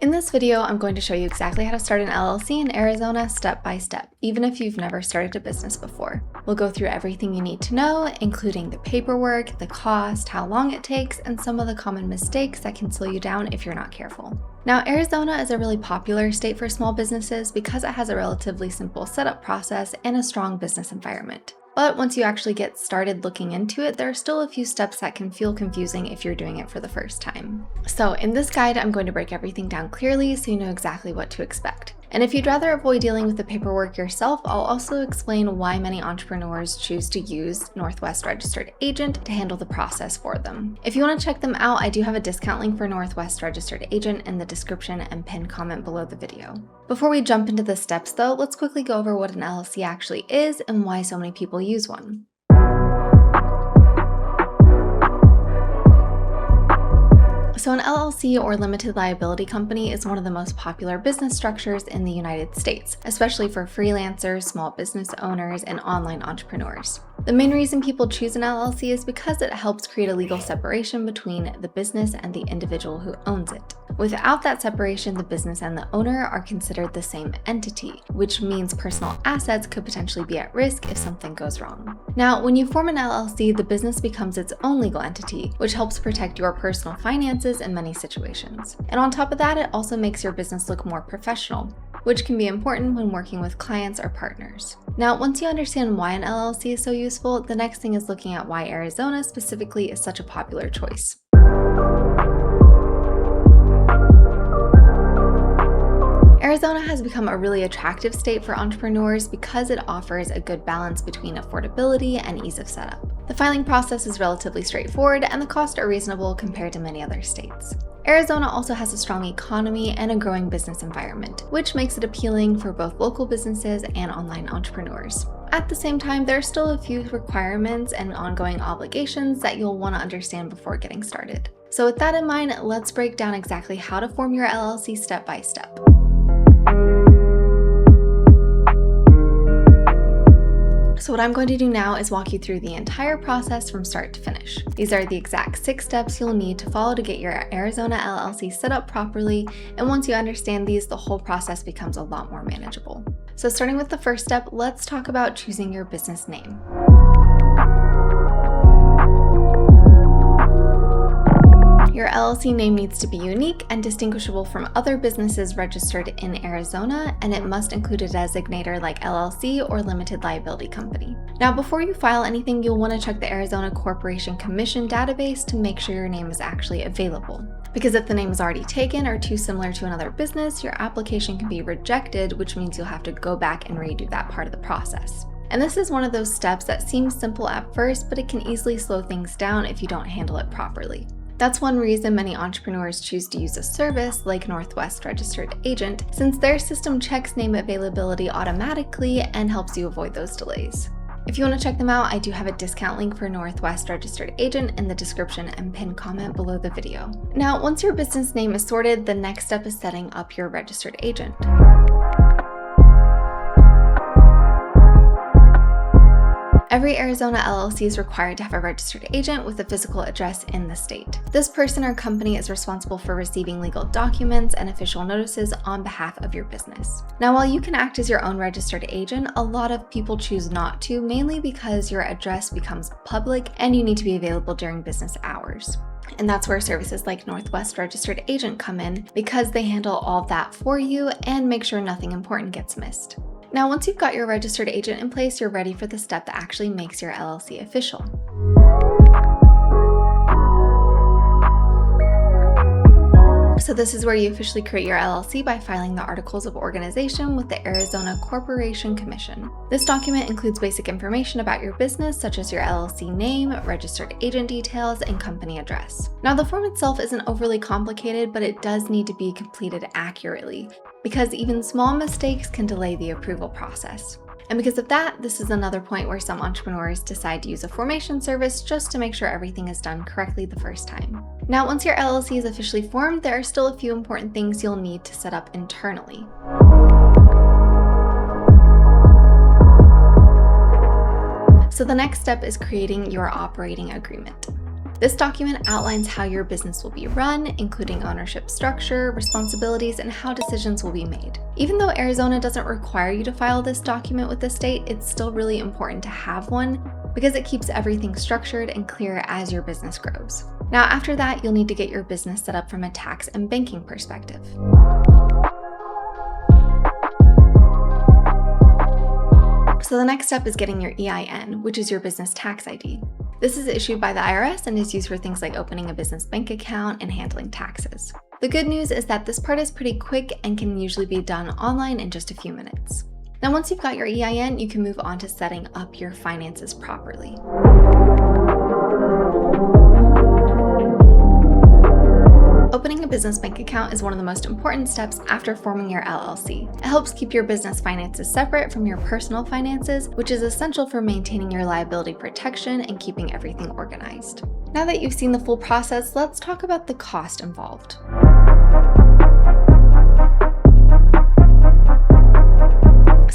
In this video, I'm going to show you exactly how to start an LLC in Arizona step by step, even if you've never started a business before. We'll go through everything you need to know, including the paperwork, the cost, how long it takes, and some of the common mistakes that can slow you down if you're not careful. Now, Arizona is a really popular state for small businesses because it has a relatively simple setup process and a strong business environment. But once you actually get started looking into it, there are still a few steps that can feel confusing if you're doing it for the first time. So in this guide, I'm going to break everything down clearly so you know exactly what to expect. And if you'd rather avoid dealing with the paperwork yourself, I'll also explain why many entrepreneurs choose to use Northwest Registered Agent to handle the process for them. If you want to check them out, I do have a discount link for Northwest Registered Agent in the description and pinned comment below the video. Before we jump into the steps though, let's quickly go over what an LLC actually is and why so many people use one. So an LLC or limited liability company is one of the most popular business structures in the United States, especially for freelancers, small business owners, and online entrepreneurs. The main reason people choose an LLC is because it helps create a legal separation between the business and the individual who owns it. Without that separation, the business and the owner are considered the same entity, which means personal assets could potentially be at risk if something goes wrong. Now, when you form an LLC, the business becomes its own legal entity, which helps protect your personal finances in many situations. And on top of that, it also makes your business look more professional, which can be important when working with clients or partners. Now, once you understand why an LLC is so useful, the next thing is looking at why Arizona specifically is such a popular choice. Arizona has become a really attractive state for entrepreneurs because it offers a good balance between affordability and ease of setup. The filing process is relatively straightforward and the costs are reasonable compared to many other states. Arizona also has a strong economy and a growing business environment, which makes it appealing for both local businesses and online entrepreneurs. At the same time, there are still a few requirements and ongoing obligations that you'll want to understand before getting started. So with that in mind, let's break down exactly how to form your LLC step by step. So what I'm going to do now is walk you through the entire process from start to finish. These are the exact 6 steps you'll need to follow to get your Arizona LLC set up properly, and once you understand these, the whole process becomes a lot more manageable. So starting with the first step, let's talk about choosing your business name. Your LLC name needs to be unique and distinguishable from other businesses registered in Arizona, and it must include a designator like LLC or limited liability company. Now, before you file anything, you'll want to check the Arizona Corporation Commission database to make sure your name is actually available. Because if the name is already taken or too similar to another business, your application can be rejected, which means you'll have to go back and redo that part of the process. And this is one of those steps that seems simple at first, but it can easily slow things down if you don't handle it properly. That's one reason many entrepreneurs choose to use a service like Northwest Registered Agent, since their system checks name availability automatically and helps you avoid those delays. If you want to check them out, I do have a discount link for Northwest Registered Agent in the description and pinned comment below the video. Now, once your business name is sorted, the next step is setting up your registered agent. Every Arizona LLC is required to have a registered agent with a physical address in the state. This person or company is responsible for receiving legal documents and official notices on behalf of your business. Now, while you can act as your own registered agent, a lot of people choose not to, mainly because your address becomes public and you need to be available during business hours. And that's where services like Northwest Registered Agent come in, because they handle all of that for you and make sure nothing important gets missed. Now, once you've got your registered agent in place, you're ready for the step that actually makes your LLC official. So this is where you officially create your LLC by filing the Articles of Organization with the Arizona Corporation Commission. This document includes basic information about your business, such as your LLC name, registered agent details, and company address. Now, the form itself isn't overly complicated, but it does need to be completed accurately, because even small mistakes can delay the approval process. And because of that, this is another point where some entrepreneurs decide to use a formation service just to make sure everything is done correctly the first time. Now, once your LLC is officially formed, there are still a few important things you'll need to set up internally. So the next step is creating your operating agreement. This document outlines how your business will be run, including ownership structure, responsibilities, and how decisions will be made. Even though Arizona doesn't require you to file this document with the state, it's still really important to have one because it keeps everything structured and clear as your business grows. Now, after that, you'll need to get your business set up from a tax and banking perspective. So the next step is getting your EIN, which is your business tax ID. This is issued by the IRS and is used for things like opening a business bank account and handling taxes. The good news is that this part is pretty quick and can usually be done online in just a few minutes. Now, once you've got your EIN, you can move on to setting up your finances properly. Opening a business bank account is one of the most important steps after forming your LLC. It helps keep your business finances separate from your personal finances, which is essential for maintaining your liability protection and keeping everything organized. Now that you've seen the full process, let's talk about the cost involved.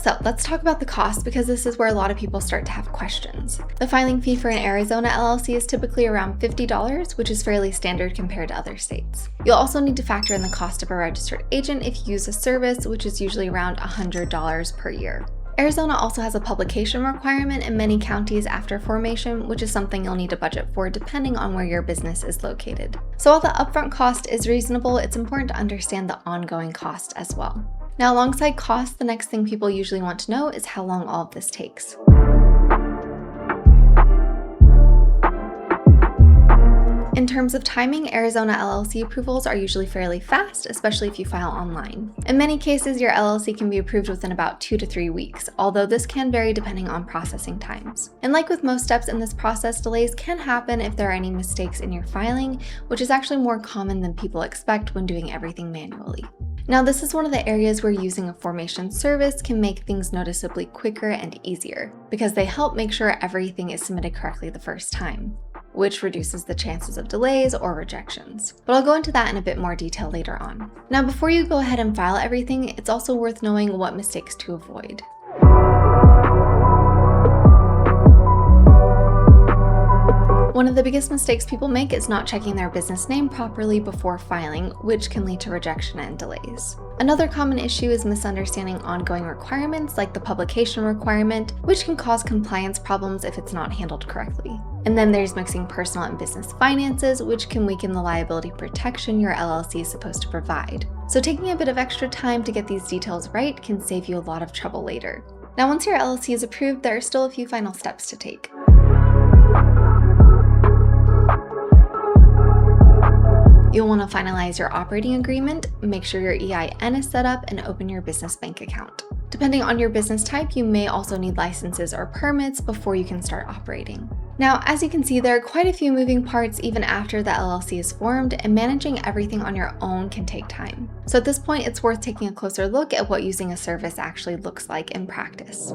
So let's talk about the cost because this is where a lot of people start to have questions. The filing fee for an Arizona LLC is typically around $50, which is fairly standard compared to other states. You'll also need to factor in the cost of a registered agent if you use a service, which is usually around $100 per year. Arizona also has a publication requirement in many counties after formation, which is something you'll need to budget for depending on where your business is located. So while the upfront cost is reasonable, it's important to understand the ongoing cost as well. Now, alongside cost, the next thing people usually want to know is how long all of this takes. In terms of timing, Arizona LLC approvals are usually fairly fast, especially if you file online. In many cases, your LLC can be approved within about 2 to 3 weeks, although this can vary depending on processing times. And like with most steps in this process, delays can happen if there are any mistakes in your filing, which is actually more common than people expect when doing everything manually. Now, this is one of the areas where using a formation service can make things noticeably quicker and easier, because they help make sure everything is submitted correctly the first time, which reduces the chances of delays or rejections. But I'll go into that in a bit more detail later on. Now, before you go ahead and file everything, it's also worth knowing what mistakes to avoid. One of the biggest mistakes people make is not checking their business name properly before filing, which can lead to rejection and delays. Another common issue is misunderstanding ongoing requirements like the publication requirement, which can cause compliance problems if it's not handled correctly. And then there's mixing personal and business finances, which can weaken the liability protection your LLC is supposed to provide. So taking a bit of extra time to get these details right can save you a lot of trouble later. Now, once your LLC is approved, there are still a few final steps to take. You'll want to finalize your operating agreement, make sure your EIN is set up, and open your business bank account. Depending on your business type, you may also need licenses or permits before you can start operating. Now, as you can see, there are quite a few moving parts even after the LLC is formed, and managing everything on your own can take time. So at this point, it's worth taking a closer look at what using a service actually looks like in practice.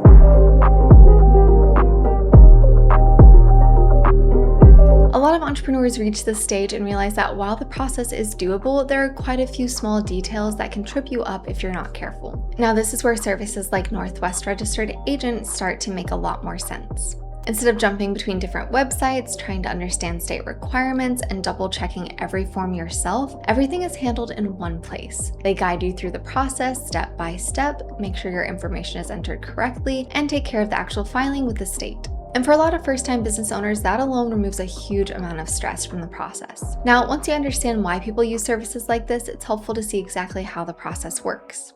A lot of entrepreneurs reach this stage and realize that while the process is doable, there are quite a few small details that can trip you up if you're not careful. Now, this is where services like Northwest Registered Agent start to make a lot more sense. Instead of jumping between different websites, trying to understand state requirements, and double-checking every form yourself, everything is handled in one place. They guide you through the process step by step, make sure your information is entered correctly, and take care of the actual filing with the state. And for a lot of first-time business owners, that alone removes a huge amount of stress from the process. Now, once you understand why people use services like this, it's helpful to see exactly how the process works.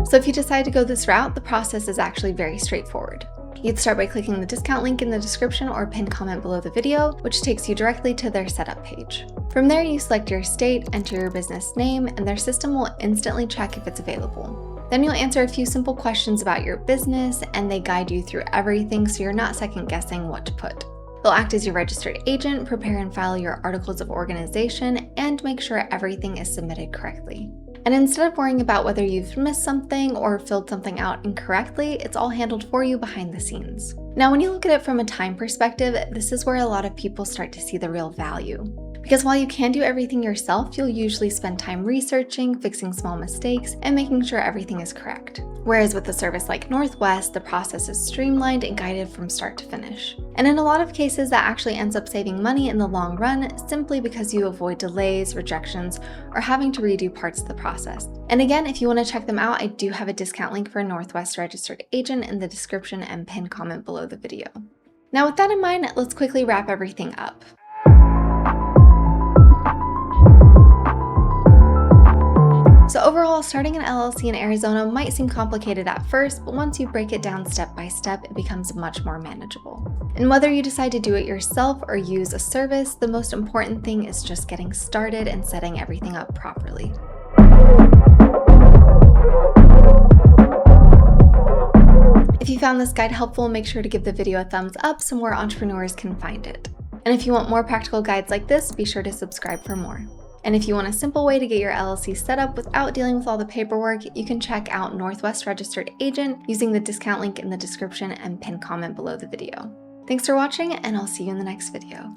So if you decide to go this route, the process is actually very straightforward. You'd start by clicking the discount link in the description or pinned comment below the video, which takes you directly to their setup page. From there, you select your state, enter your business name, and their system will instantly check if it's available. Then you'll answer a few simple questions about your business, and they guide you through everything so you're not second guessing what to put. They'll act as your registered agent, prepare and file your articles of organization, and make sure everything is submitted correctly. And instead of worrying about whether you've missed something or filled something out incorrectly, it's all handled for you behind the scenes. Now, when you look at it from a time perspective, this is where a lot of people start to see the real value. Because while you can do everything yourself, you'll usually spend time researching, fixing small mistakes, and making sure everything is correct. Whereas with a service like Northwest, the process is streamlined and guided from start to finish. And in a lot of cases, that actually ends up saving money in the long run simply because you avoid delays, rejections, or having to redo parts of the process. And again, if you want to check them out, I do have a discount link for a Northwest registered agent in the description and pinned comment below the video. Now with that in mind, let's quickly wrap everything up. So overall, starting an LLC in Arizona might seem complicated at first, but once you break it down step by step, it becomes much more manageable. And whether you decide to do it yourself or use a service, the most important thing is just getting started and setting everything up properly. If you found this guide helpful, make sure to give the video a thumbs up so more entrepreneurs can find it. And if you want more practical guides like this, be sure to subscribe for more. And if you want a simple way to get your LLC set up without dealing with all the paperwork, you can check out Northwest Registered Agent using the discount link in the description and pinned comment below the video. Thanks for watching, and I'll see you in the next video.